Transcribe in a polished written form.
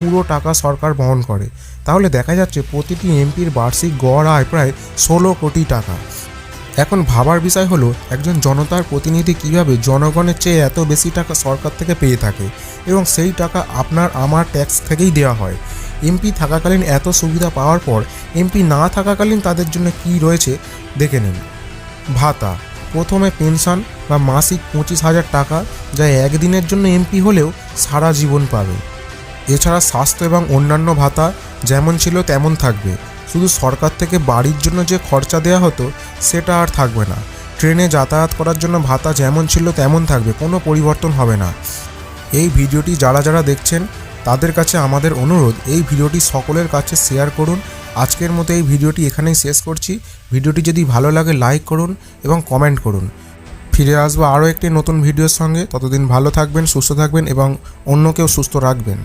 পুরো টাকা সরকার বহন করে। তাহলে দেখা যাচ্ছে প্রতিটি এমপির বার্ষিক গড় আয় প্রায় 16 কোটি টাকা। এখন ভাবার বিষয় হলো একজন জনতার প্রতিনিধি কিভাবে জনগণের চেয়ে এত বেশি টাকা সরকার থেকে পেয়ে থাকে এবং সেই টাকা আপনার আমার ট্যাক্স থেকেই দেওয়া হয়। এমপি থাকাকালীন এত সুবিধা পাওয়ার পর এমপি না থাকাকালীন তাদের জন্য কি রয়েছে দেখে নিন। ভাতা, প্রথমে পেনশন বা মাসিক 25,000 টাকা, যা একদিনের জন্য এমপি হলেও সারা জীবন পাবে। এছাড়া স্বাস্থ্য এবং অন্যান্য ভাতা যেমন ছিল তেমন থাকবে, শুধু সরকার থেকে বাড়ির জন্য যে খরচা দেওয়া হতো সেটা আর থাকবে না। ট্রেনে যাতায়াত করার জন্য ভাতা যেমন ছিল তেমন থাকবে, কোনো পরিবর্তন হবে না। এই ভিডিওটি যারা যারা দেখছেন তাদের কাছে আমাদের অনুরোধ, এই ভিডিওটি সকলের কাছে শেয়ার করুন। আজকের মতো এই ভিডিওটি এখানেই শেষ করছি। ভিডিওটি যদি ভালো লাগে লাইক করুন এবং কমেন্ট করুন। ফিরে আসবো আরও একটি নতুন ভিডিওর সঙ্গে। ততদিন ভালো থাকবেন, সুস্থ থাকবেন এবং অন্যকেও সুস্থ রাখবেন।